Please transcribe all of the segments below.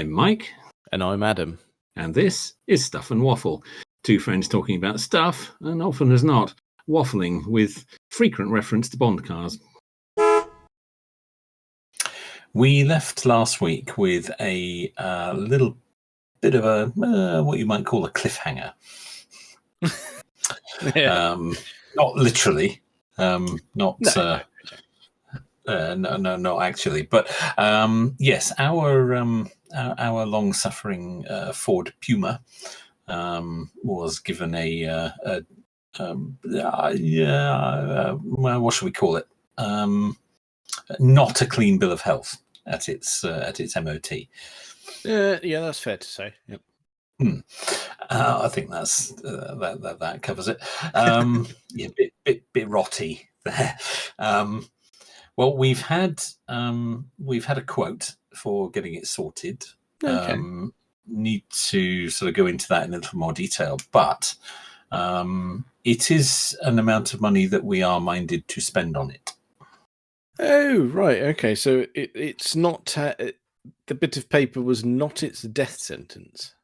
I'm Mike. And I'm Adam. And this is Stuff and Waffle. Two friends talking about stuff, and often as not, waffling with frequent reference to Bond cars. We left last week with a little bit of a, what you might call a cliffhanger. Not literally. Not actually. But yes, our long-suffering Ford Puma was given what should we call it? Not a clean bill of health at its MOT. Yeah, that's fair to say. Yep. I think that covers it. Bit rotty there. Well, we've had a quote for getting it sorted. Okay. Need to sort of go into that in a little more detail, but it is an amount of money that we are minded to spend on it. Oh, right. Okay. So it's not the bit of paper was not its death sentence.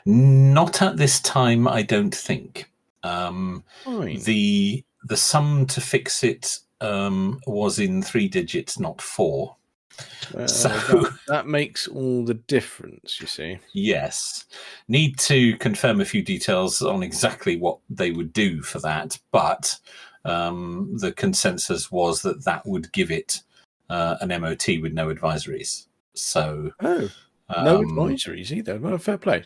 Not at this time, I don't think. Fine. The sum to fix it was in 3 digits, not 4. So that makes all the difference, you see. Yes. Need to confirm a few details on exactly what they would do for that, but the consensus was that would give it an MOT with no advisories. So no advisories either. Well, fair play.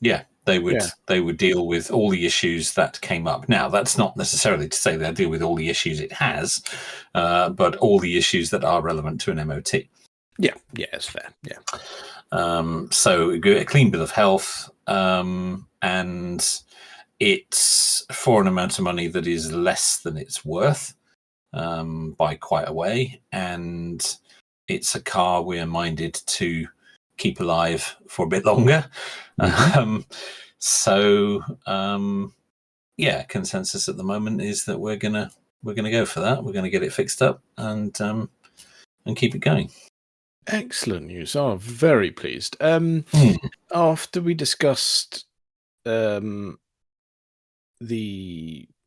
Yeah, they would deal with all the issues that came up. Now, that's not necessarily to say they'll deal with all the issues it has, but all the issues that are relevant to an MOT. Yeah, it's fair. Yeah. So a clean bill of health, and it's for an amount of money that is less than it's worth by quite a way, and it's a car we're minded to keep alive for a bit longer. Consensus at the moment is that we're gonna go for that. We're gonna get it fixed up and keep it going. Excellent news. Oh, very pleased. After we discussed the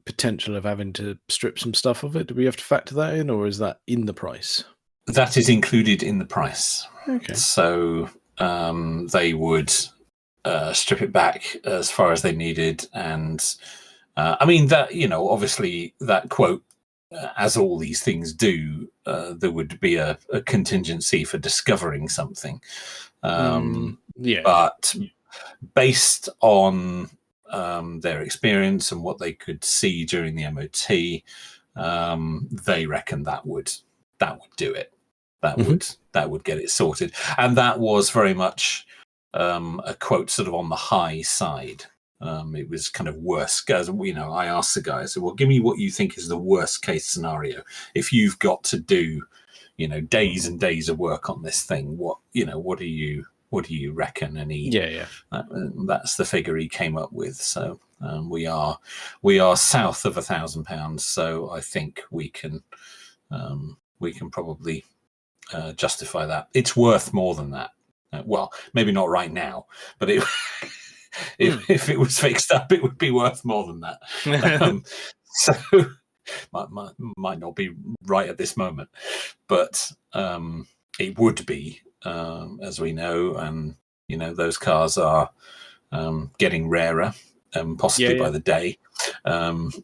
potential of having to strip some stuff of it, do we have to factor that in, or is that in the price? That is included in the price. Okay. So they would strip it back as far as they needed, and I mean that obviously that quote, as all these things do, there would be a contingency for discovering something. But based on their experience and what they could see during the MOT, they reckon that would do it. That would get it sorted, and that was very much a quote sort of on the high side. It was kind of worst. As I asked the guy, I said, "Well, give me what you think is the worst case scenario. If you've got to do, days and days of work on this thing, what do you reckon?" And that's the figure he came up with. So we are south of £1,000. So I think we can probably justify that. It's worth more than that. Well, maybe not right now, but if it was fixed up, it would be worth more than that. So might not be right at this moment, but it would be, as we know, and those cars are getting rarer, possibly by the day.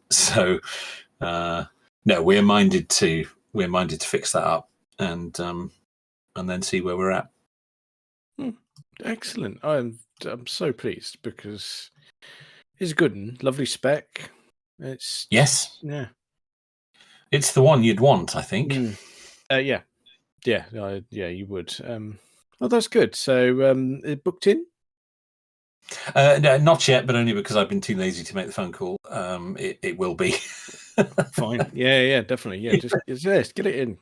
So no, we're minded to fix that up and then see where we're at. Excellent. I'm so pleased because it's good and lovely spec. It's it's the one you'd want, I think. You would. That's good. So it booked in? No, not yet, but only because I've been too lazy to make the phone call. It will be. Fine. Yeah, definitely. Yeah, just get it in.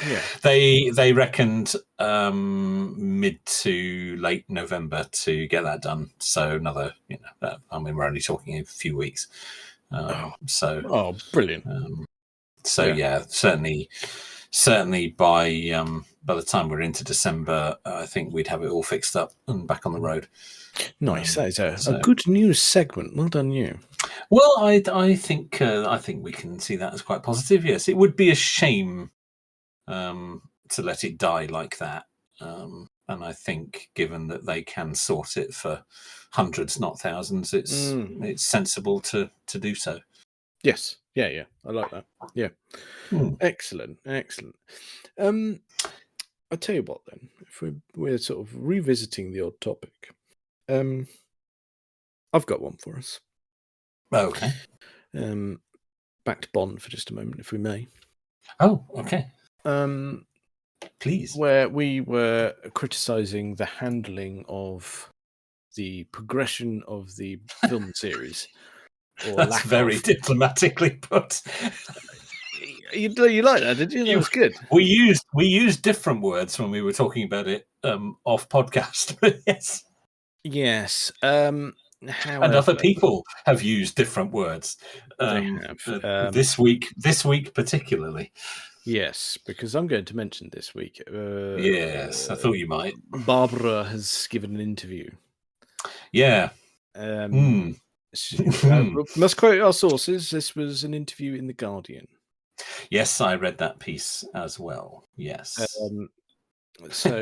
Yeah, they reckoned mid to late November to get that done. So another, we're only talking a few weeks. Brilliant. Certainly certainly by the time we're into December, I think we'd have it all fixed up and back on the road. Nice. That is a good news segment. Well done, you. Well, I think we can see that as quite positive. Yes, it would be a shame to let it die like that. And I think, given that they can sort it for hundreds, not thousands, it's sensible to do so. Yes. Yeah. I like that. Yeah. Excellent. I tell you what, then, if we're sort of revisiting the odd topic, I've got one for us. Okay. Back to Bond for just a moment, if we may. Oh, okay. Please. Where we were criticising the handling of the progression of the film series. That's very diplomatically put. You like that, did you? That was good. We used different words when we were talking about it off podcast. Yes. Yes. However, and other people have used different words. They have. This week particularly. Yes, because I'm going to mention this week. Yes, I thought you might. Barbara has given an interview. Yeah. Must quote our sources. This was an interview in The Guardian. Yes, I read that piece as well. Yes. So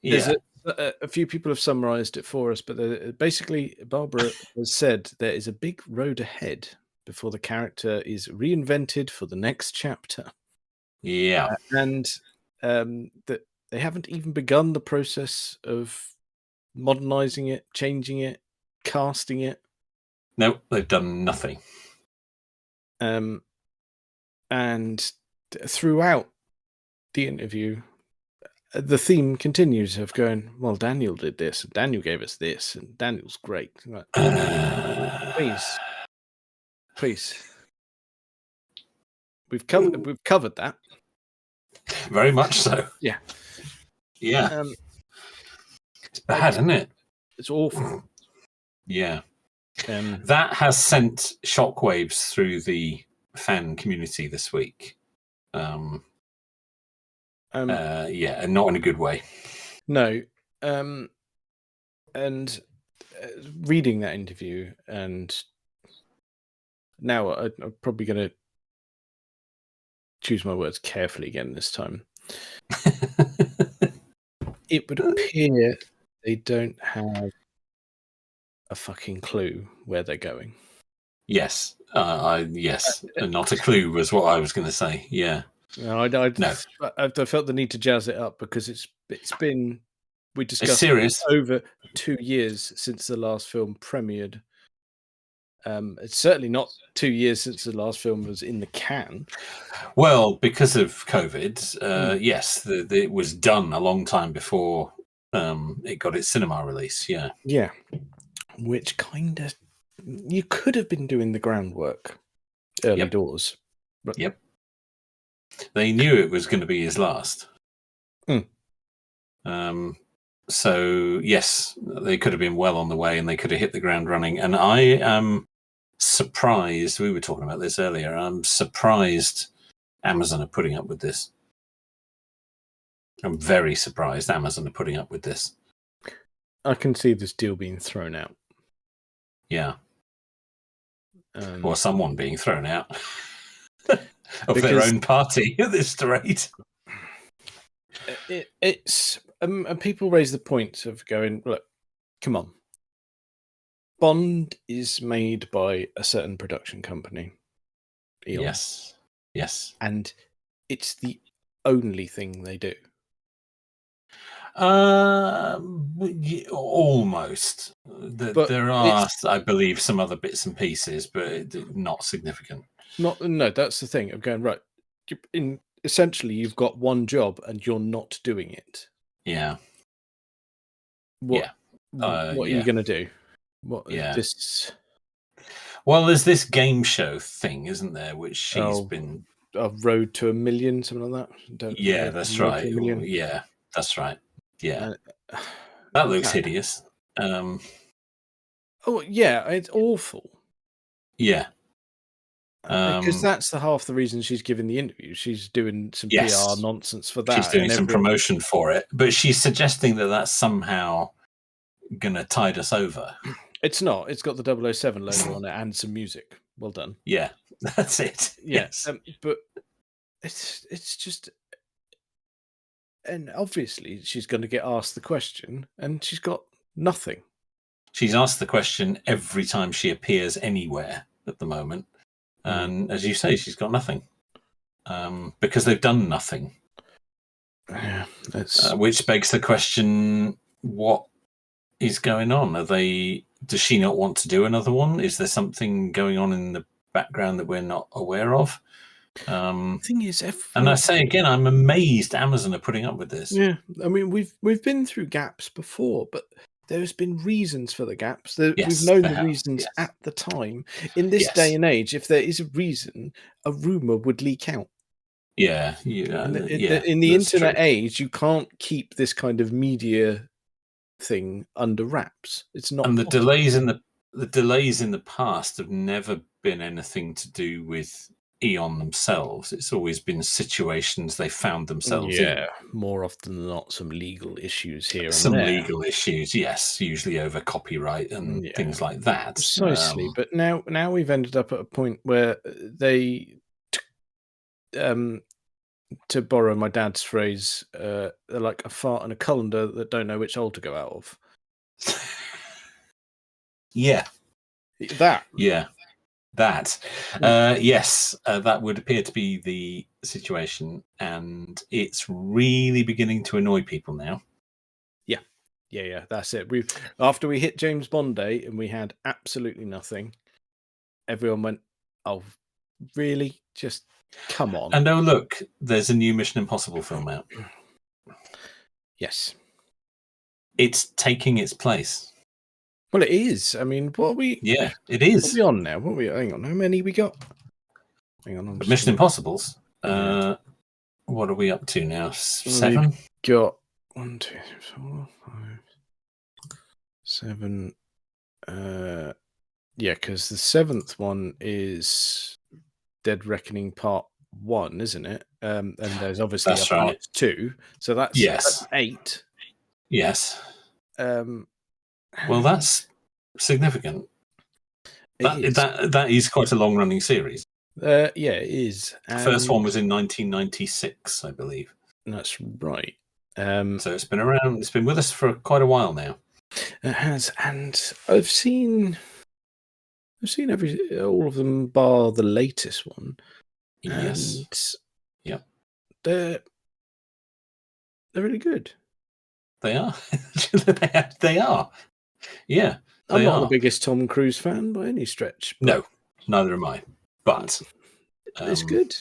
there's a few people have summarised it for us, but basically Barbara has said there is a big road ahead before the character is reinvented for the next chapter. Yeah. And that they haven't even begun the process of modernising it, changing it, casting it. No, they've done nothing. And throughout the interview, the theme continues of going, well, Daniel did this, and Daniel gave us this, and Daniel's great. Like, please. We've covered that. Very much so. Yeah. Yeah. It's bad, isn't it? It's awful. Yeah. That has sent shockwaves through the fan community this week. And not in a good way. No. And reading that interview, and now I'm probably going to choose my words carefully again this time. It would appear they don't have a fucking clue where they're going. Yes. Not a clue was what I was going to say. Yeah. No, I felt the need to jazz it up because it's been, we discussed serious. Over 2 years since the last film premiered. It's certainly not 2 years since the last film was in the can. Well, because of COVID, yes, it was done a long time before it got its cinema release. Yeah. Yeah. Which kind of, you could have been doing the groundwork early doors. But... Yep. They knew it was going to be his last. So, yes, they could have been well on the way and they could have hit the ground running. And I am surprised, we were talking about this earlier, I'm surprised Amazon are putting up with this. I'm very surprised Amazon are putting up with this. I can see this deal being thrown out. Yeah. Or someone being thrown out of their own party at this rate. It's and people raise the point of going, look, come on. Bond is made by a certain production company. Eon. Yes. And it's the only thing they do. Almost. There are, I believe, some other bits and pieces, but not significant. No, that's the thing of going, right. Essentially, you've got one job and you're not doing it. Yeah. What are you going to do? This... Well, there's this game show thing, isn't there? Which she's been a Road to 1 Million, something like that. That's right. Yeah, that's right. Yeah, that looks hideous. Oh yeah, it's awful. Yeah, Because that's the half the reason she's giving the interview. She's doing some Yes. PR nonsense for that. She's doing some promotion for it, but she's suggesting that that's somehow going to tide us over. It's not. It's got the 007 logo on it and some music. Well done. Yeah, that's it. Yes. But it's just... And obviously she's going to get asked the question and she's got nothing. She's asked the question every time she appears anywhere at the moment. And as you say, she's got nothing. Because they've done nothing. Yeah, which begs the question, what is going on? Does she not want to do another one? Is there something going on in the background that we're not aware of? The thing is, and I say again, I'm amazed Amazon are putting up with this. Yeah, I mean, we've been through gaps before, but there's been reasons for the gaps. We've known the reasons at the time. In this day and age, if there is a reason, a rumor would leak out. Yeah, in the internet age, you can't keep this kind of media thing under wraps. It's not. And the delays in the past have never been anything to do with Eon themselves. It's always been situations they found themselves in. Yeah, more often than not, some legal issues here. Some legal issues, yes, usually over copyright and things like that. Precisely. But now we've ended up at a point where they, to borrow my dad's phrase, they're like a fart and a colander that don't know which hole to go out of. Yeah. That. Yeah. That. Yes, that would appear to be the situation, and it's really beginning to annoy people now. Yeah, that's it. After we hit James Bond Day and we had absolutely nothing, everyone went, "Oh, really? Just come on." And oh, look, there's a new Mission Impossible film out. Yes. It's taking its place. Well, it is. I mean, what are we... Yeah, it is. What are we on now? Hang on, how many we got? Hang on. Mission Impossibles. What are we up to now? 7? We've got 1, 2, 3, 4, 5, 7. Yeah, because the 7th one is Dead Reckoning Part 1, isn't it? And there's obviously a Part 2. So that's 8. Yes. Well, that's significant. That is quite a long-running series. Yeah, it is. The first one was in 1996, I believe. That's right. So it's been around. It's been with us for quite a while now. It has, and I've seen all of them bar the latest one. Yes. Yep. They're really good. They are. They are. Yeah. I'm not the biggest Tom Cruise fan by any stretch. No, neither am I. But it's good.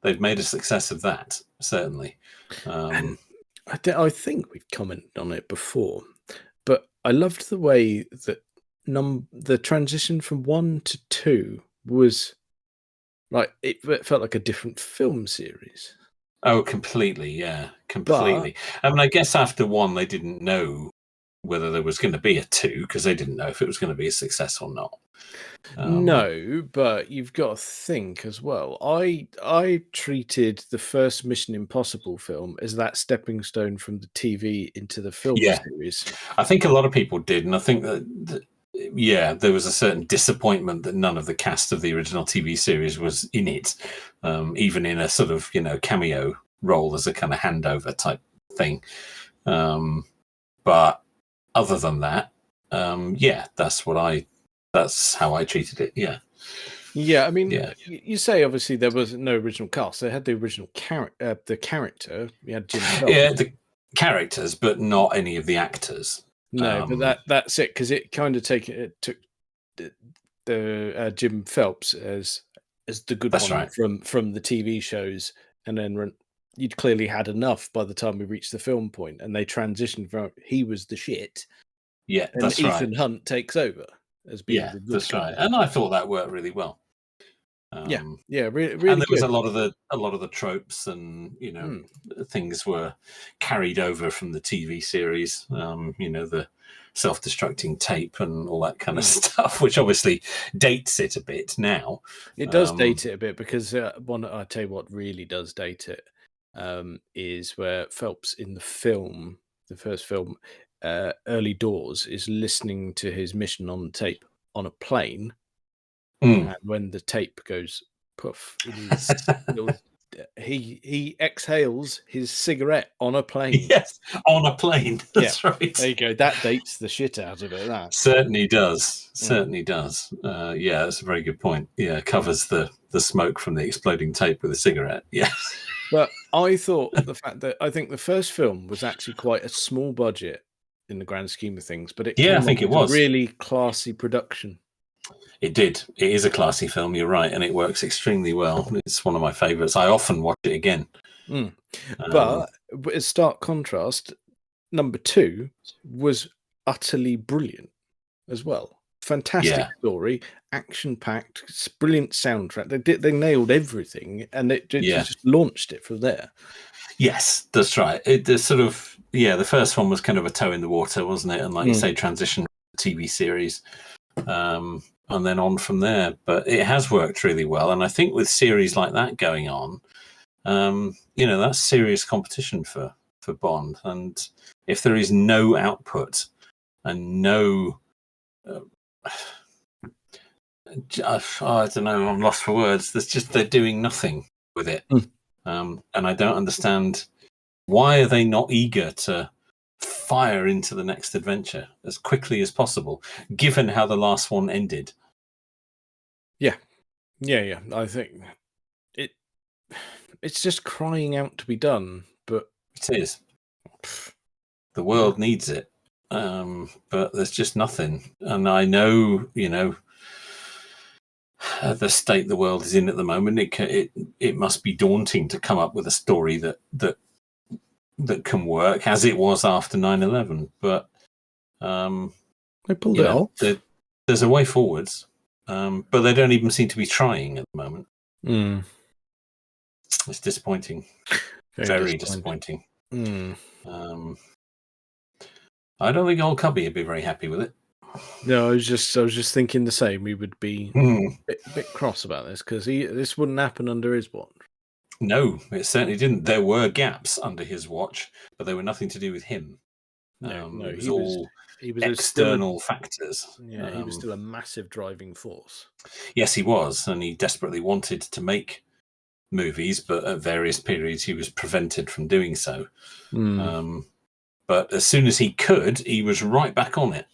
They've made a success of that, certainly. And I think we've commented on it before, but I loved the way that the transition from 1 to 2 was like it felt like a different film series. Oh, completely, yeah, completely. I mean, I guess after 1, they didn't know whether there was going to be a 2 because they didn't know if it was going to be a success or not. No, but you've got to think as well. I treated the first Mission Impossible film as that stepping stone from the TV into the film series. I think a lot of people did, and I think that there was a certain disappointment that none of the cast of the original TV series was in it, even in a sort of cameo role as a kind of handover type thing. But other than that, that's how I treated it. Yeah. Yeah, I mean, you say obviously there was no original cast. They had the original the character. We had Jim Phelps. Yeah, the characters, but not any of the actors. No, but that's it, because it kind of took the Jim Phelps as the good one right. from the TV shows, and then you'd clearly had enough by the time we reached the film point, and they transitioned from he was the shit. Yeah, and that's Ethan right. Hunt takes over as being the good that's guy. right. And I thought that worked really well. Really and there was good. a lot of the tropes and things were carried over from the TV series. The self-destructing tape and all that kind of stuff, which obviously dates it a bit now. It does date it a bit because I tell you what really does date it is where Phelps in the first film, Early Doors, is listening to his mission on tape on a plane. And when the tape goes poof, he exhales his cigarette on a plane. Yes, on a plane. That's right. There you go. That dates the shit out of it. That certainly does. Certainly does. That's a very good point. Yeah, covers the smoke from the exploding tape with a cigarette. Yeah. But I thought I think the first film was actually quite a small budget in the grand scheme of things, but I think it was a really classy production. It did. It is a classy film, you're right, and it works extremely well. It's one of my favourites. I often watch it again. But in stark contrast, number 2 was utterly brilliant as well. Fantastic story, action-packed, brilliant soundtrack. They nailed everything, and it just launched it from there. Yes, that's right. The first one was kind of a toe in the water, wasn't it? And like you say, transition TV series. And then on from there, but it has worked really well. And I think with series like that going on, that's serious competition for Bond. And if there is no output and no, I don't know, I'm lost for words. They're doing nothing with it. And I don't understand, why are they not eager to fire into the next adventure as quickly as possible, given how the last one ended? Yeah. I think it's just crying out to be done, but it is. The world needs it, but there's just nothing. And I know, the state the world is in at the moment. It must be daunting to come up with a story that can work as it was after 9/11. But they pulled it off. There's a way forwards. But they don't even seem to be trying at the moment. It's disappointing. Very disappointing. I don't think old Cubby would be very happy with it. No, I was just thinking the same. We would be a bit cross about this because this wouldn't happen under his watch. No, it certainly didn't. There were gaps under his watch, but they were nothing to do with him. It was all external factors. Yeah, he was still a massive driving force. Yes, he was, and he desperately wanted to make movies, but at various periods he was prevented from doing so. But as soon as he could, he was right back on it.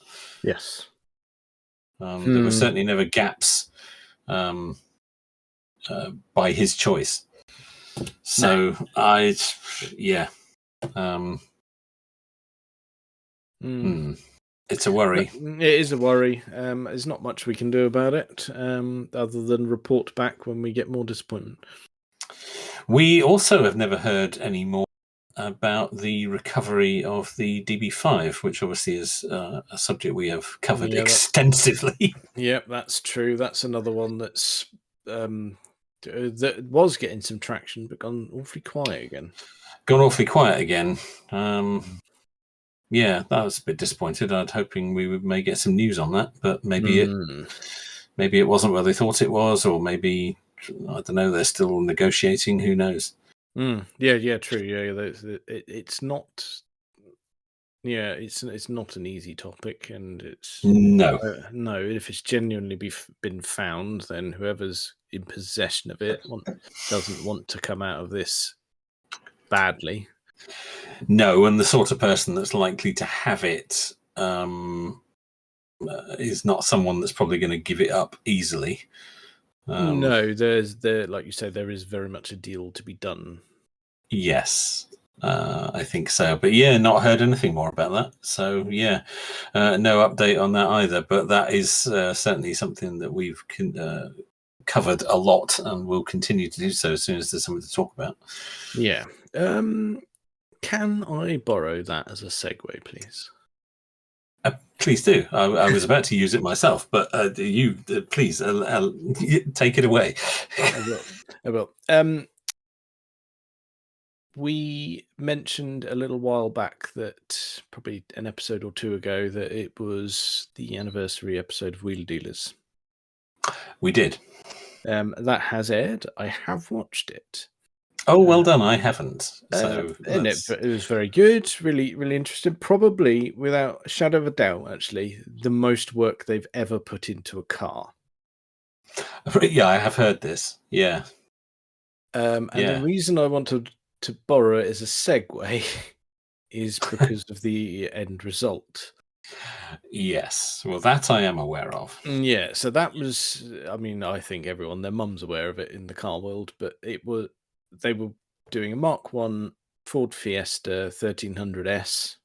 Yes. There were certainly never gaps by his choice. So it's a worry. It is a worry. There's not much we can do about it other than report back when we get more disappointment. We also have never heard any more about the recovery of the DB5, which obviously is a subject we have covered extensively. Yeah, that's true. That's another one that's that was getting some traction, but gone awfully quiet again. Yeah, that was a bit disappointed. I'd hoping we may get some news on that, but maybe it wasn't what they thought it was, or maybe, I don't know, they're still negotiating. Who knows? Yeah, true. Yeah, it's not. Yeah, it's not an easy topic, and it's no. If it's genuinely been found, then whoever's in possession of it doesn't want to come out of this badly. No, and the sort of person that's likely to have it is not someone that's probably going to give it up easily. No, like you say, there is very much a deal to be done. Yes, I think so. But yeah, not heard anything more about that. So yeah, no update on that either. But that is certainly something that we've covered a lot and will continue to do so as soon as there's something to talk about. Yeah. Can I borrow that as a segue, please? Please do. I was about to use it myself, but you please take it away. I will. I will. We mentioned a little while back that probably an episode or two ago that it was the anniversary episode of Wheel Dealers. We did. That has aired. I have watched it. Oh, well done. I haven't. So and it was very good. Really, really interesting. Probably, without a shadow of a doubt, actually, the most work they've ever put into a car. Yeah, I have heard this. Yeah. And the reason I wanted to borrow it as a segue is because of the end result. Yes. Well, that I am aware of. Yeah. So that was, I mean, I think everyone, their mum's aware of it in the car world, but they were doing a Mark 1 Ford Fiesta 1300S.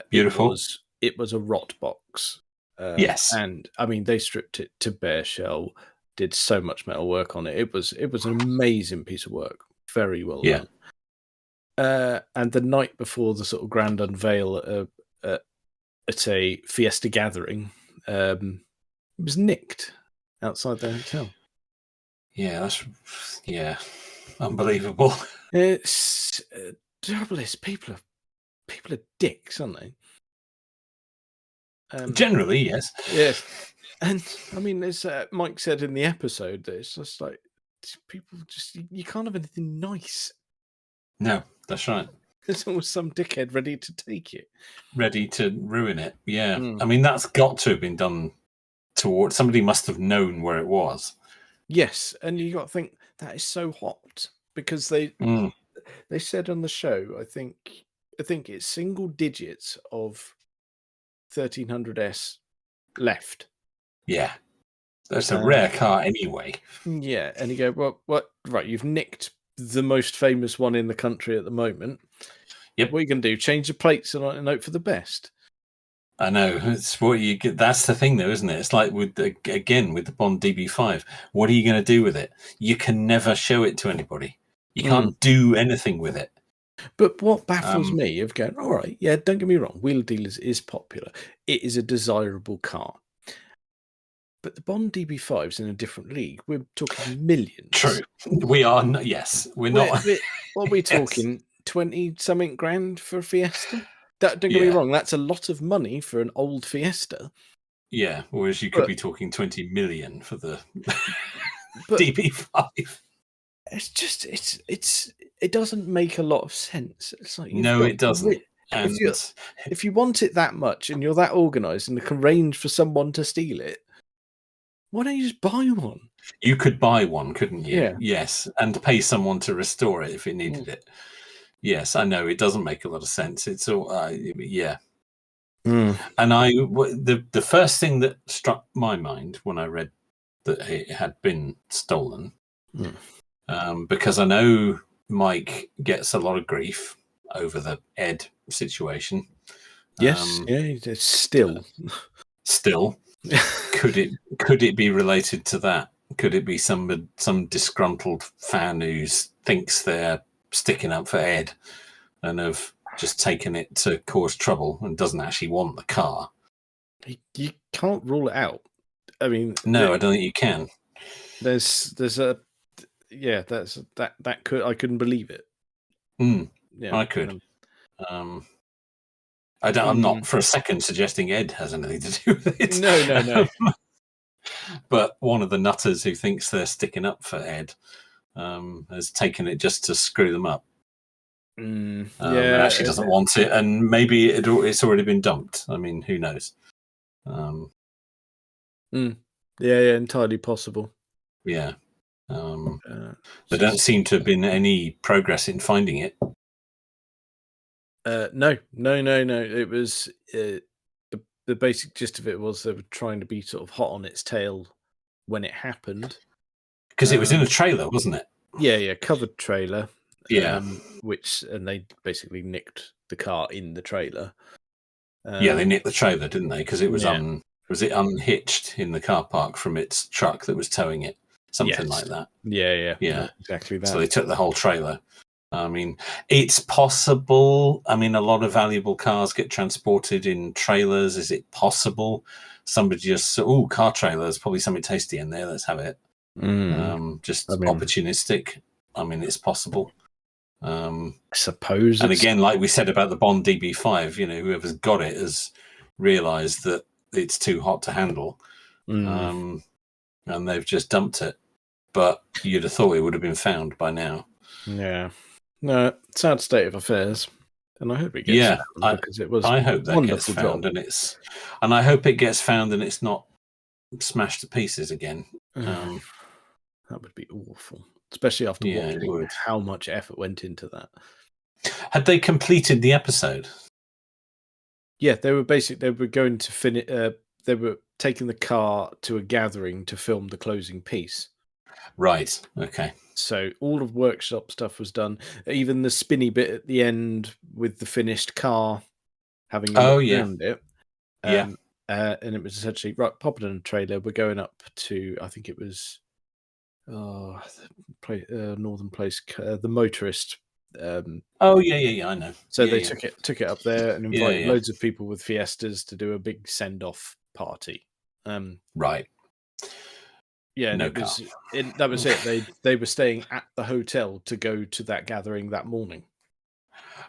Beautiful. It was a rot box. Yes. And I mean, they stripped it to bare shell, did so much metal work on it. It was an amazing piece of work. Very well done. And the night before the sort of grand unveil at a Fiesta gathering, it was nicked outside the hotel. Yeah, that's unbelievable. It's trouble is people are dicks, aren't they? Generally, yes. Yes, and I mean, as Mike said in the episode, that it's just like people just you can't have anything nice. No, that's right. There's always some dickhead ready to take it, ready to ruin it. Yeah, I mean that's got to have been done towards somebody. Must have known where it was. Yes, and you got to think that is so hot because they said on the show. I think it's single digits of 1300S left. Yeah, that's a rare car anyway. Yeah, and you go, what? Right, you've nicked the most famous one in the country at the moment. Yep. What are you going to do? Change the plates and hope for the best? I know. It's what you get. That's the thing, though, isn't it? It's like with the Bond DB5. What are you going to do with it? You can never show it to anybody. You can't do anything with it. But what baffles me of going, all right, yeah, don't get me wrong, Wheel Dealers is popular. It is a desirable car. But the Bond DB5 is in a different league. We're talking millions. True. We are, yes. We're not. What are we talking? 20-something grand for a Fiesta? Don't get me wrong, that's a lot of money for an old Fiesta. Yeah, whereas you could be talking 20 million for the DB5. It's just it doesn't make a lot of sense. It's like no, it doesn't. If you want it that much and you're that organised and can arrange for someone to steal it, why don't you just buy one? You could buy one, couldn't you? Yeah. Yes, and pay someone to restore it if it needed it. Yes, I know it doesn't make a lot of sense. It's all yeah. And the first thing that struck my mind when I read that it had been stolen. Because I know Mike gets a lot of grief over the Ed situation. Yes, it's still. Could it be related to that? Could it be some disgruntled fan who thinks they're sticking up for Ed and have just taken it to cause trouble and doesn't actually want the car? You can't rule it out. I mean, no, I don't think you can. There's a. Yeah, that could I couldn't believe it. Yeah, I could. I'm not for a second suggesting Ed has anything to do with it. No. But one of the nutters who thinks they're sticking up for Ed has taken it just to screw them up. And actually doesn't want it, and maybe it's already been dumped. I mean, who knows? Yeah, entirely possible. Yeah. There don't seem to have been any progress in finding it. No. It was the basic gist of it was they were trying to be sort of hot on its tail when it happened. Because it was in a trailer, wasn't it? Yeah, covered trailer. Yeah. And they basically nicked the car in the trailer. They nicked the trailer, didn't they? Because it was was it unhitched in the car park from its truck that was towing it? Something like that. Yeah. Exactly that. So they took the whole trailer. I mean, it's possible. I mean, a lot of valuable cars get transported in trailers. Is it possible somebody just, car trailers, probably something tasty in there, let's have it. Just opportunistic. I mean, it's possible. I suppose. And again, like we said about the Bond DB5, whoever's got it has realised that it's too hot to handle, and they've just dumped it. But you'd have thought it would have been found by now. Yeah. No, sad state of affairs. And I hope it gets found because it was. I hope that gets found, job. and I hope it gets found and it's not smashed to pieces again. That would be awful, especially after watching how much effort went into that. Had they completed the episode? Yeah, they were going to finish. They were taking the car to a gathering to film the closing piece. Right. Okay. So all of workshop stuff was done. Even the spinny bit at the end with the finished car having around it. And it was essentially, right, pop it in a trailer. We're going up to, I think it was Northern Place, the Motorist. I know. So they took it up there and invited loads of people with Fiestas to do a big send-off party. Right. Yeah, and that was it. They were staying at the hotel to go to that gathering that morning.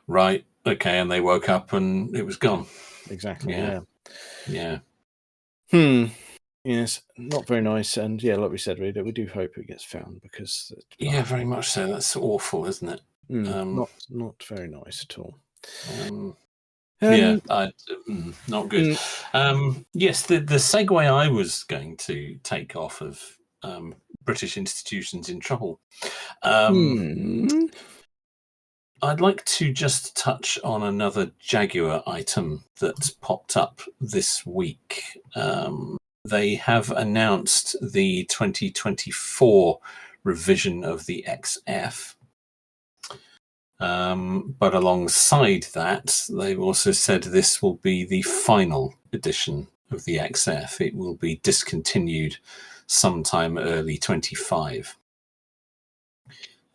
Right. Okay, and they woke up and it was gone. Exactly. Yeah. Yes, not very nice. And like we said, we do hope it gets found because very much so. That's awful, isn't it? Not very nice at all. Not good. Yes, the segue I was going to take off of British institutions in trouble. I'd like to just touch on another Jaguar item that's popped up this week. They have announced the 2024 revision of the XF. But alongside that, they've also said this will be the final edition of the XF. It will be discontinued sometime early 25.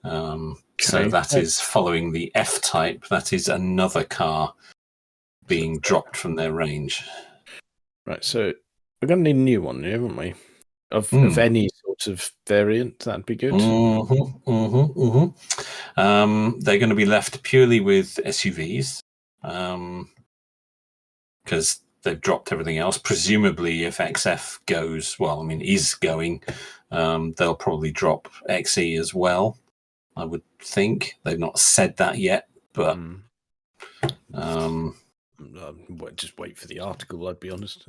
So that is following the F-Type. That is another car being dropped from their range. Right, so we're going to need a new one, haven't we? Of any sort of variant, that'd be good. They're going to be left purely with SUVs because they've dropped everything else. Presumably, if XF goes, is going, they'll probably drop XE as well. I would think they've not said that yet, but just wait for the article. I'd be honest.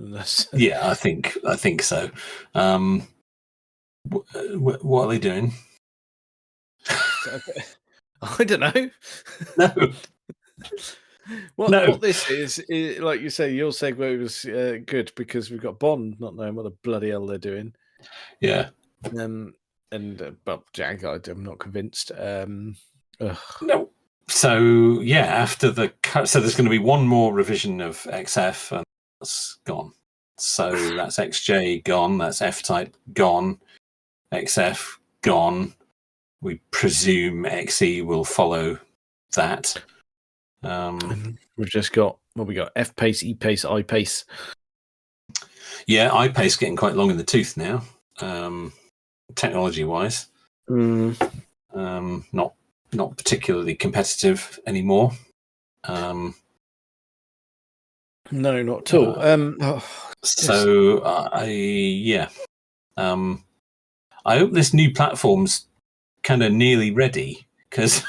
Yeah, I think so. What are they doing? I don't know. No. What this is, like you say, your segue was good because we've got Bond not knowing what the bloody hell they're doing. Yeah. But Jaguar, I'm not convinced. No. So after so there's going to be one more revision of XF, and that's gone. So that's XJ gone. That's F-Type gone. XF gone. We presume XE will follow that. We've just got F-Pace, E-Pace, I-Pace. Yeah, I-Pace getting quite long in the tooth now. Technology-wise, not particularly competitive anymore. No, not at all. I hope this new platform's kind of nearly ready because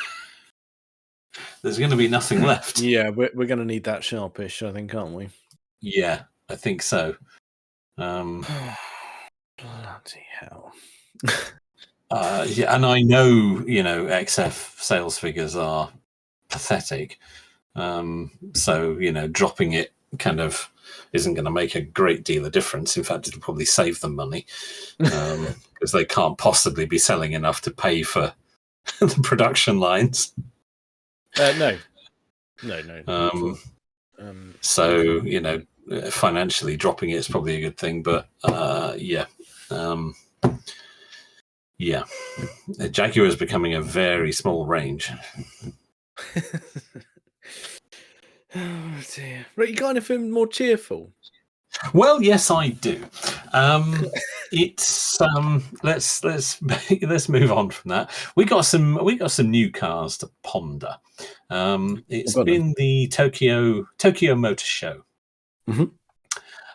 there's going to be nothing left. Yeah, we're going to need that sharpish, I think, aren't we? Yeah, I think so. Bloody hell. And I know, XF sales figures are pathetic. So, dropping it kind of isn't going to make a great deal of difference. In fact, it'll probably save them money because they can't possibly be selling enough to pay for the production lines. No. So, financially dropping it is probably a good thing. But, Yeah, the Jaguar is becoming a very small range. Oh dear. Right, you got anything more cheerful? Well, yes, I do. It's let's move on from that. We got some new cars to ponder. It's been the Tokyo Motor Show,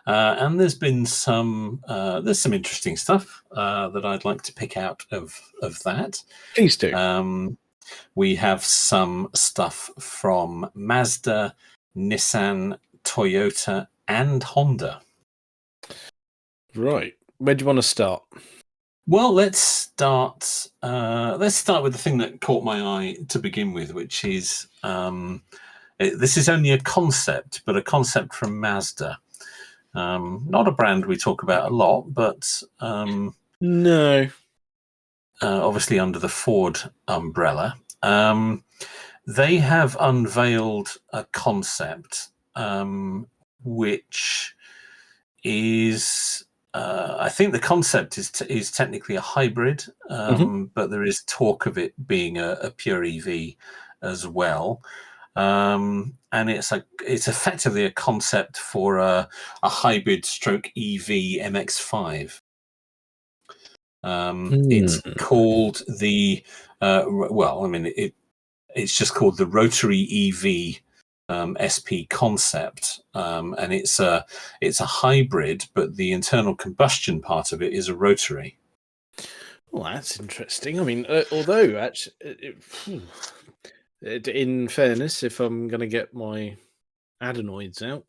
and there's been some interesting stuff that I'd like to pick out of that. Please do. We have some stuff from Mazda, Nissan, Toyota, and Honda. Right. Where do you want to start? Well, let's start with the thing that caught my eye to begin with, which is this is only a concept, but a concept from Mazda. Not a brand we talk about a lot, but no, obviously under the Ford umbrella. They have unveiled a concept which is, I think the concept is technically a hybrid, but there is talk of it being a pure EV as well. And it's effectively a concept for a hybrid stroke EV MX-5. It's called the it's just called the rotary EV SP concept, and it's a hybrid, but the internal combustion part of it is a rotary. Well, that's interesting. I mean, although actually, in fairness, if I'm going to get my adenoids out,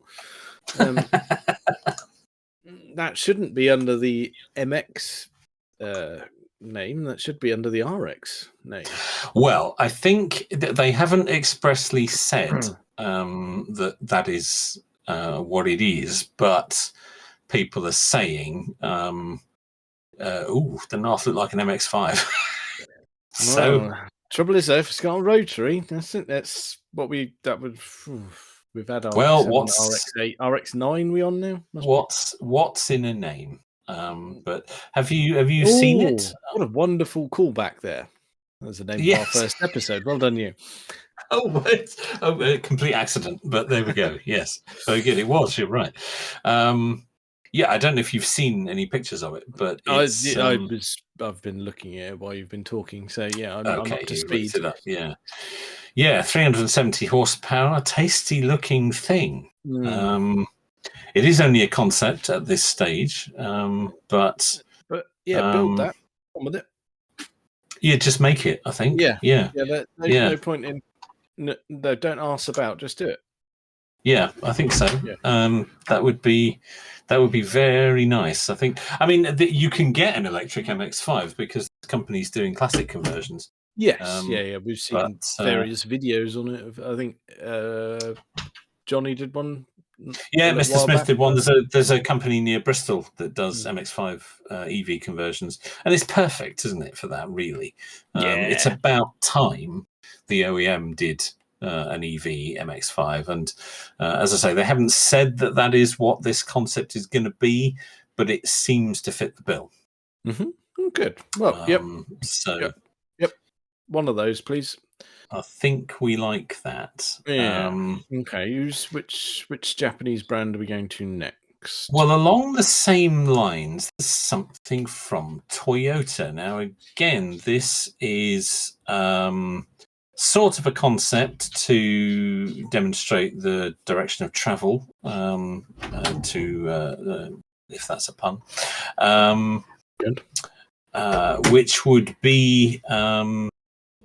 that shouldn't be under the MX name. That should be under the RX name. Well, I think that they haven't expressly said that is what it is, but people are saying, "Ooh, the North look like an MX-5." So, trouble is, though, if it's got a rotary, that's it. That's what we've had our RX-8, RX-9. We on now? What's in a name? But have you seen it? What a wonderful callback there. That's the name of our first episode. Well done, you. A complete accident, but there we go. Yes, very good. It was. You're right. I don't know if you've seen any pictures of it, but it's, I've been looking at it while you've been talking. So yeah, I'm up to speed. Yeah, 370 horsepower, a tasty looking thing. It is only a concept at this stage, but build that. On with it. Yeah, just make it. I think. Yeah. There's no point in. No, don't ask about. Just do it. Yeah, I think so. Yeah. That would be very nice. I think. I mean, you can get an electric MX-5 because the company's doing classic conversions. Yes. We've seen various videos on it. I think Johnny did one. Yeah, Mr. Smith did one. There's a company near Bristol that does MX-5 EV conversions, and it's perfect, isn't it, for that? Really, it's about time the OEM did an EV MX-5, and as I say, they haven't said that is what this concept is going to be, but it seems to fit the bill. Good. Well, yep. One of those, please. I think we like that. Yeah. Okay. Which Japanese brand are we going to next? Well, along the same lines, there's something from Toyota. Now, again, this is sort of a concept to demonstrate the direction of travel, if that's a pun, Good. Which would be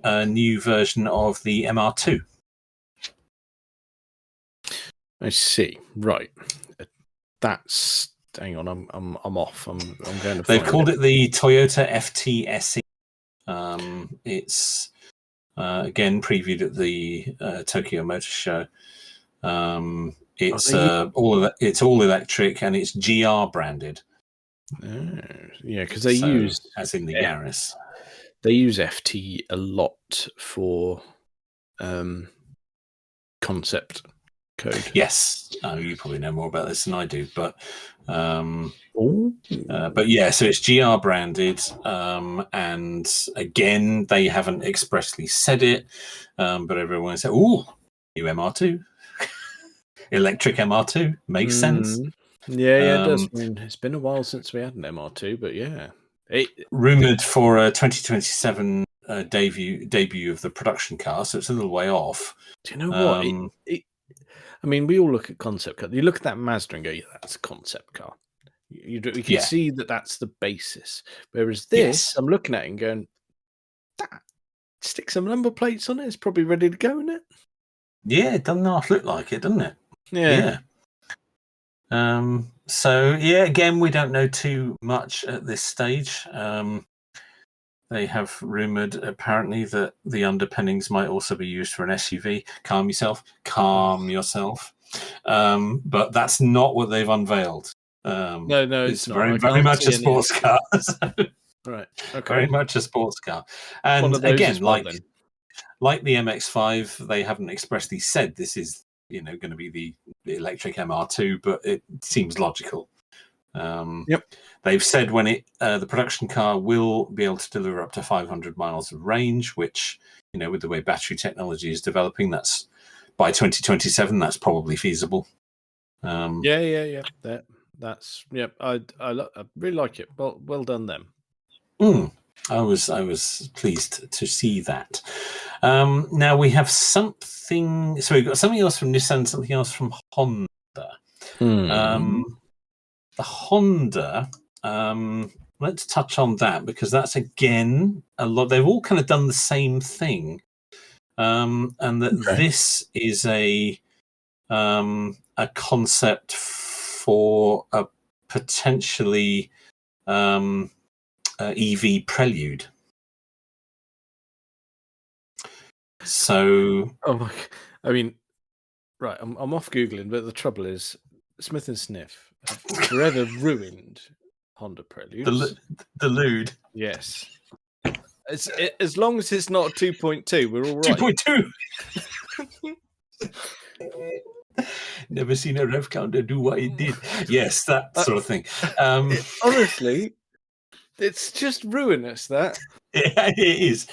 a new version of the MR2. I see. Right. That's. Hang on. I'm off. I'm going to. They've called it the Toyota FTSE. It's again previewed at the Tokyo Motor Show. It's all electric and it's GR branded. Because they use as in the Yaris. They use FT a lot for concept code. Yes, you probably know more about this than I do, but yeah, so it's GR branded, and again, they haven't expressly said it, but everyone said, "Ooh, new MR2, electric MR2 makes sense." Yeah, it does. I mean, it's been a while since we had an MR2, but yeah, rumored for a 2027 debut of the production car, so it's a little way off. Do you know what? I mean, we all look at concept car. You look at that Mazda and go, "Yeah, that's a concept car." You can see that that's the basis. Whereas this, I'm looking at it and going, "That stick some number plates on it. It's probably ready to go, isn't it?" Yeah, it doesn't half look like it, doesn't it? Yeah. So yeah, again, we don't know too much at this stage. They have rumored apparently that the underpinnings might also be used for an SUV. Calm yourself. But that's not what they've unveiled. No, it's very, not. very much a sports car. Right. Okay. Very much a sports car. And again, like the MX-5, they haven't expressly said this is going to be the electric MR2, but it seems logical. They've said when the production car will be able to deliver up to 500 miles of range, which with the way battery technology is developing, that's by 2027. That's probably feasible. Yeah. That's I really like it. Well done them. I was pleased to see that. Now we have something. So we've got something else from Nissan, something else from Honda. The Honda. Let's touch on that because that's again a lot. They've all kind of done the same thing, and that this is a concept for a potentially EV Prelude. So, I mean, right? I'm off googling, but the trouble is, Smith and Sniff have forever ruined Honda Preludes. The Lude. Yes. As long as it's not 2.2, we're all right. 2.2. Never seen a rev counter do what it did. Yes, that sort of thing. Honestly, it's just ruinous. That it is.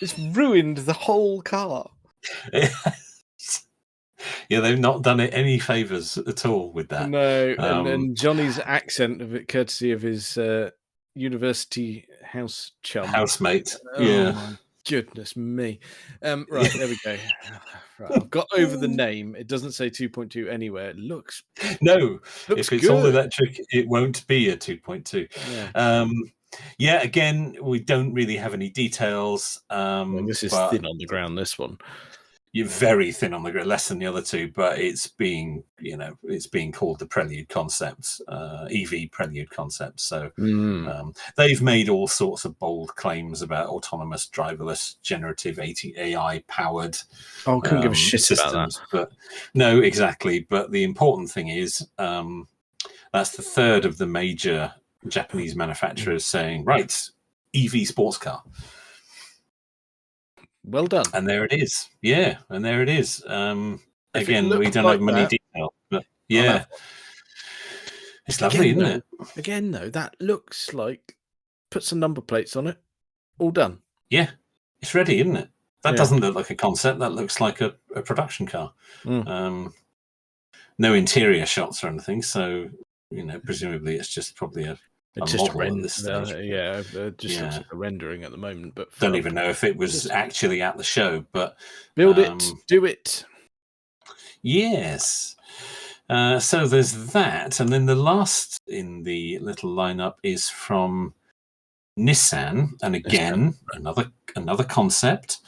It's ruined the whole car. Yeah, they've not done it any favors at all with that. No, and Johnny's accent of it, courtesy of his university housemate. Yeah. My goodness me. Right, there we go. Right, I've got over the name. It doesn't say 2.2 anywhere. It looks if it's good. all electric, it won't be a 2.2. Yeah, again, we don't really have any details. This is thin on the ground, this one. You're very thin on the ground, less than the other two, but it's being called the Prelude concept, EV Prelude concept. So they've made all sorts of bold claims about autonomous, driverless, generative AI powered. I couldn't give a shit systems, about that. But no, exactly. But the important thing is that's the third of the major Japanese manufacturers saying, right, EV sports car. Well done. And there it is. Yeah, and there it is. Again, we don't have many details, but yeah. It's lovely, isn't it? Again, though, that looks like put some number plates on it. All done. Yeah, it's ready, isn't it? That doesn't look like a concept. That looks like a production car. No interior shots or anything. So, presumably it's just probably a model at this stage. It just looks like a rendering at the moment. But don't even know if it was actually at the show. But build it, do it. Yes. So there's that, and then the last in the little lineup is from Nissan, and again another concept.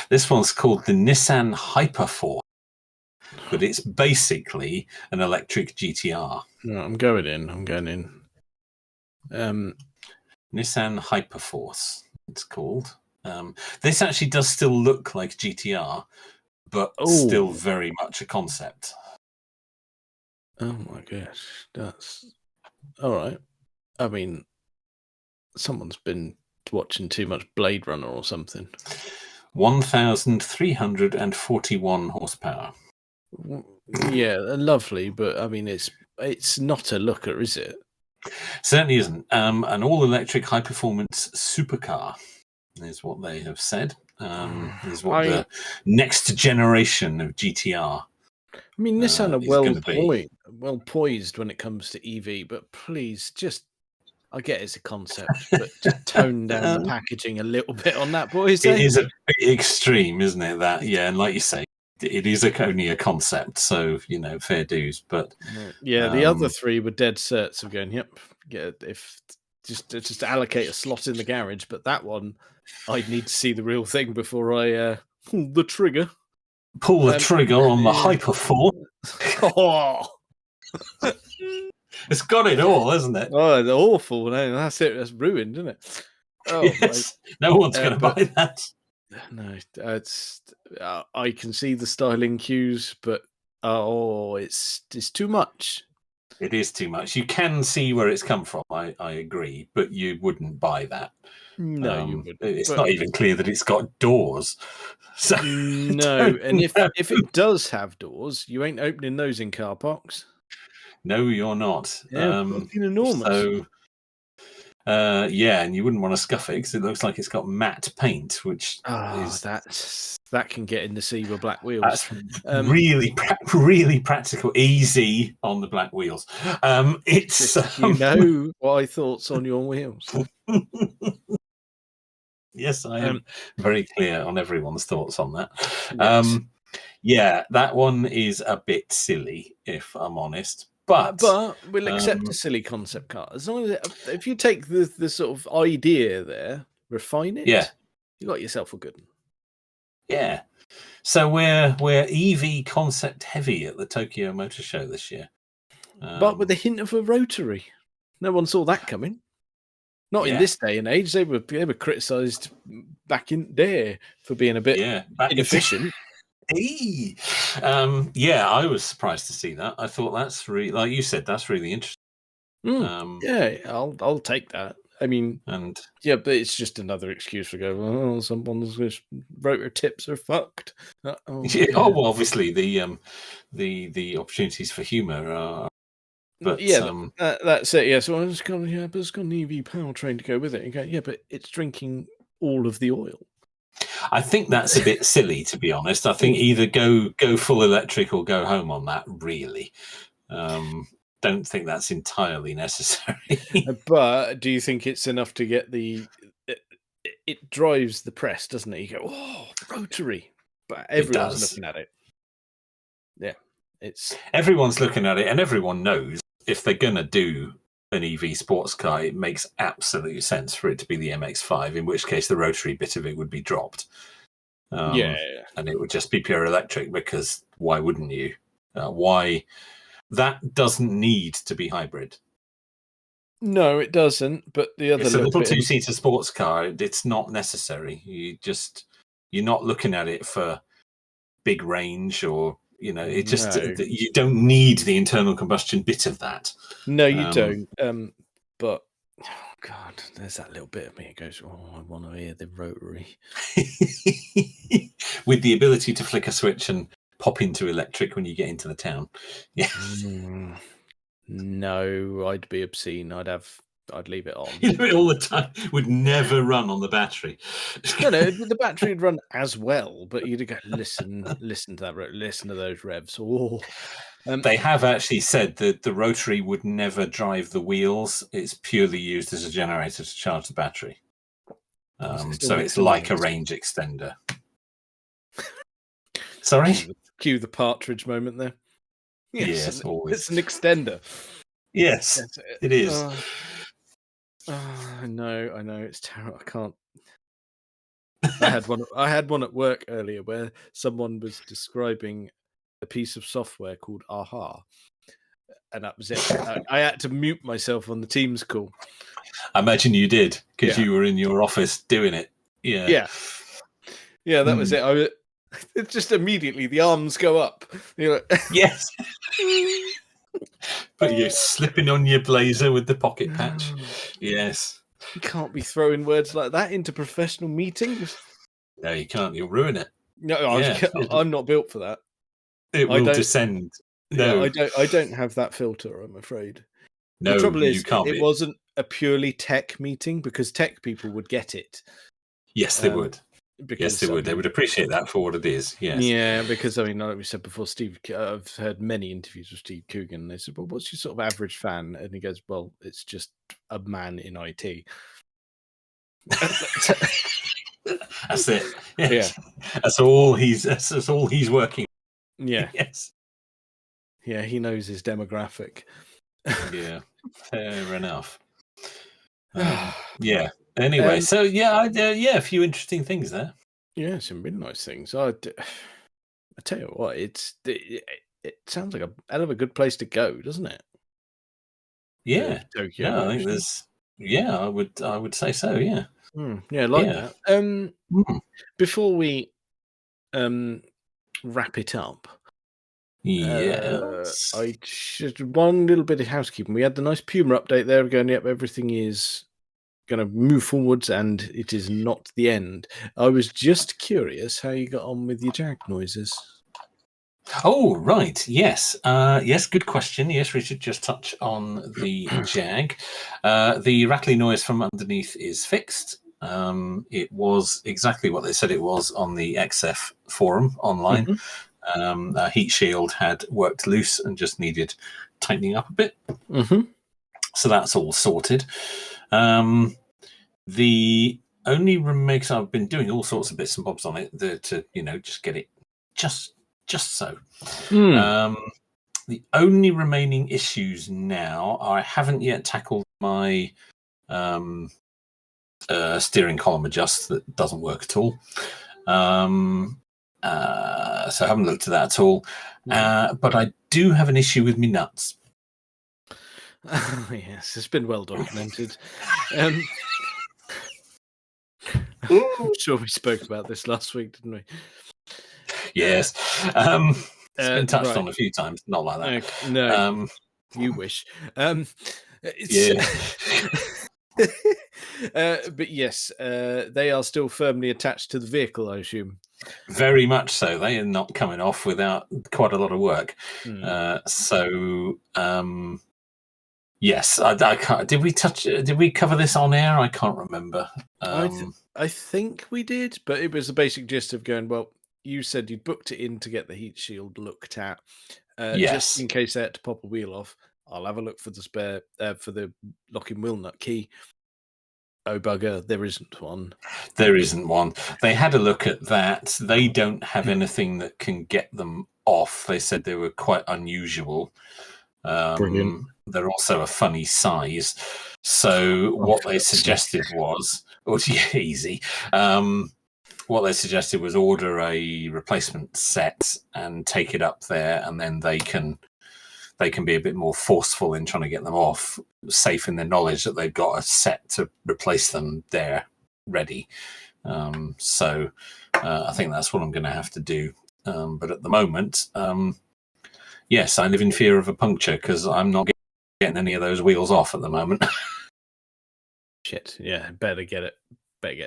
This one's called the Nissan Hyperforce, but it's basically an electric GTR. No, I'm going in. Nissan Hyperforce, it's called. This actually does still look like GTR, but still very much a concept. Oh my gosh, that's all right. I mean, someone's been watching too much Blade Runner or something. 1,341 horsepower. Yeah, lovely, but I mean, it's not a looker, is it? Certainly isn't. An all-electric high-performance supercar is what they have said. Is what the next generation of GTR. I mean, Nissan are well poised when it comes to EV, but please, I get it's a concept, but just tone down the packaging a little bit on that, boys. It is a bit extreme, isn't it? That, yeah, and like you say, it is only a concept, so fair dues. But the other three were dead certs of going, yep, yeah, if just allocate a slot in the garage, but that one, I'd need to see the real thing before I pull the trigger. Pull the trigger on the Hyperforce. Oh. It's got it all, hasn't it? Oh, it's awful. No, that's it. That's ruined, isn't it? Oh, yes. No one's going to buy that. No, it's. I can see the styling cues, but it's too much. It is too much. You can see where it's come from. I agree, but you wouldn't buy that. No, you wouldn't. It's not even clear that it's got doors. So no, and if it does have doors, you ain't opening those in car parks. No, you're not. Yeah, fucking enormous. So, and you wouldn't want to scuff it because it looks like it's got matte paint, which is that can get in the sea with black wheels. That's really practical, easy on the black wheels. It's what I thoughts on your wheels. Yes, I am very clear on everyone's thoughts on that. Yes. That one is a bit silly, if I'm honest. But we'll accept a silly concept car as long as if you take the sort of idea there, refine it. Yeah, you got yourself a good one. Yeah. So we're EV concept heavy at the Tokyo Motor Show this year, but with a hint of a rotary. No one saw that coming. Not in this day and age. They were criticised back in there for being a bit inefficient. I was surprised to see that. I thought that's really, like you said, that's really interesting. I'll take that. I mean, but it's just another excuse for go. Someone's rotor tips are fucked. Well, obviously the opportunities for humour are. But that's it. Yeah, so it's got an EV powertrain to go with it. You go, but it's drinking all of the oil. I think that's a bit silly, to be honest. I think either go full electric or go home on that. Really, don't think that's entirely necessary. But do you think it's enough to get it drives the press, doesn't it? You go, rotary, but everyone's looking at it. Yeah, everyone's looking at it, and everyone knows if they're gonna do an EV sports car, it makes absolute sense for it to be the MX-5, in which case the rotary bit of it would be dropped. And it would just be pure electric, because why wouldn't you? Why? That doesn't need to be hybrid. No, it doesn't. But the other it's a little two-seater sports car. It's not necessary. You're not looking at it for big range or. It just you don't need the internal combustion bit of that. No, you don't. But God, there's that little bit of me. It goes, I want to hear the rotary with the ability to flick a switch and pop into electric when you get into the town. Yeah. No, I'd be obscene. I'd leave it on. You do it all the time. Would never run on the battery. No, the battery would run as well, but you'd go, listen to that, listen to those revs. They have actually said that the rotary would never drive the wheels. It's purely used as a generator to charge the battery. So it's like a range extender. Sorry? Cue the partridge moment there. Yes, always. It's an extender. Yes, it is. I know. It's terrible. I can't. I had one at work earlier where someone was describing a piece of software called Aha, and that was it. I had to mute myself on the Teams call. I imagine you did, because you were in your office doing it. Yeah. That was it. It's just immediately the arms go up. You're like, yes. But you're slipping on your blazer with the pocket patch. Yes. You can't be throwing words like that into professional meetings. No, you can't. You'll ruin it. No, Yeah, I'm not built for that. it will descend. No, Yeah, I don't have that filter, I'm afraid. no, The trouble you is, can't. it wasn't a purely tech meeting because tech people would get it. Yes, they would. Because, Yes, they would. They would appreciate that for what it is. Yes. Yeah, because I mean, like we said before, I've heard many interviews with Steve Coogan. And they said, "Well, what's your sort of average fan?" And he goes, "Well, it's just a man in IT." That's it. Yes. Yeah, that's all he's working. Yeah, Yes. yeah, he knows his demographic. Yeah, fair enough. Yeah. Anyway, so yeah, a few interesting things there. Yeah, some really nice things. I tell you what, it sounds like a hell of a good place to go, doesn't it? Yeah. Tokyo. No, I think there's. Yeah, I would say so. Yeah. Yeah, I like that. Before we wrap it up, yes. I just one little bit of housekeeping. We had the nice Puma update there, going, yep, everything is going to move forwards, and it is not the end. I was just curious how you got on with your Jag noises. Oh, right. Yes. Yes, good question. Yes, we should just touch on the Jag. The rattly noise from underneath is fixed. It was exactly what they said it was on the XF forum online. Heat shield had worked loose and just needed tightening up a bit. So that's all sorted. The only remakes, I've been doing all sorts of bits and bobs on it to just get it just so. The only remaining issues now are I haven't yet tackled my steering column adjust that doesn't work at all. So I haven't looked at that at all. But I do have an issue with my nuts. Yes, it's been well documented. I'm sure we spoke about this last week, didn't we? Yes. It's been touched on a few times, not like that. No, you wish. Yeah. But yes, they are still firmly attached to the vehicle, I assume. Very much so. They are not coming off without quite a lot of work. Yes, I can't. Did we cover this on air? I can't remember. I think we did, but it was the basic gist of going, well, you said you'd booked it in to get the heat shield looked at. Just in case they had to pop a wheel off, I'll have a look for the spare, for the locking wheel nut key. Oh, bugger, there isn't one. There isn't one. They had a look at that. They don't have anything that can get them off. They said they were quite unusual. Brilliant. They're also a funny size. So what they suggested was, easy. What they suggested was order a replacement set and take it up there, and then they can be a bit more forceful in trying to get them off, safe in the knowledge that they've got a set to replace them there ready. So I think that's what I'm going to have to do. But at the moment, yes, I live in fear of a puncture because I'm not getting any of those wheels off at the moment. Shit, yeah, better get a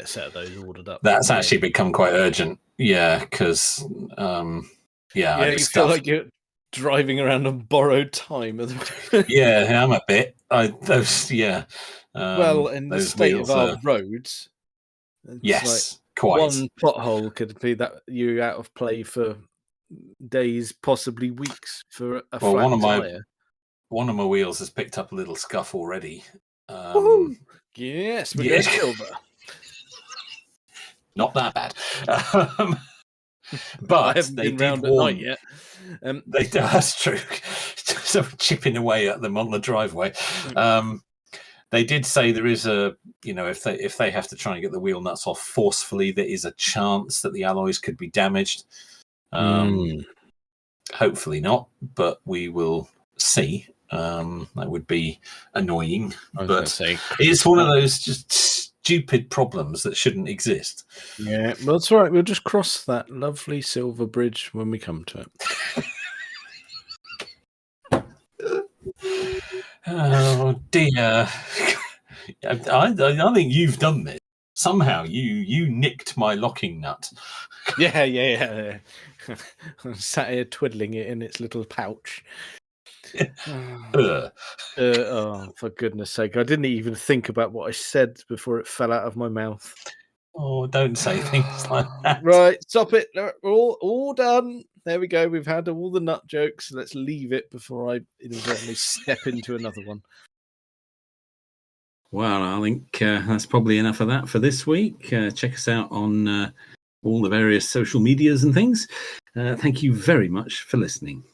set of those ordered up. That's actually become quite urgent. Yeah, because you feel like you're driving around on borrowed time. Yeah, I'm a bit. Well, in the state of our roads, yes, like quite. One pothole could be that you're out of play for days, possibly weeks, for a flat tire. One of my wheels has picked up a little scuff already. Yes, we're going silver. Not that bad. But I haven't been round at night yet. That's true. So chipping away at them on the driveway. They did say there is if they have to try and get the wheel nuts off forcefully, there is a chance that the alloys could be damaged. Hopefully not, but we will see. That would be annoying, but it's one of those just stupid problems that shouldn't exist. Yeah, well, that's all right. We'll just cross that lovely silver bridge when we come to it. Oh dear! I think you've done this. Somehow you nicked my locking nut. Yeah. I'm sat here twiddling it in its little pouch. Oh, for goodness sake. I didn't even think about what I said before it fell out of my mouth. Oh, don't say things like that. Right, stop it. We're all done. There we go. We've had all the nut jokes. Let's leave it before I inadvertently step into another one. Well, I think that's probably enough of that for this week. Check us out on all the various social medias and things. Thank you very much for listening.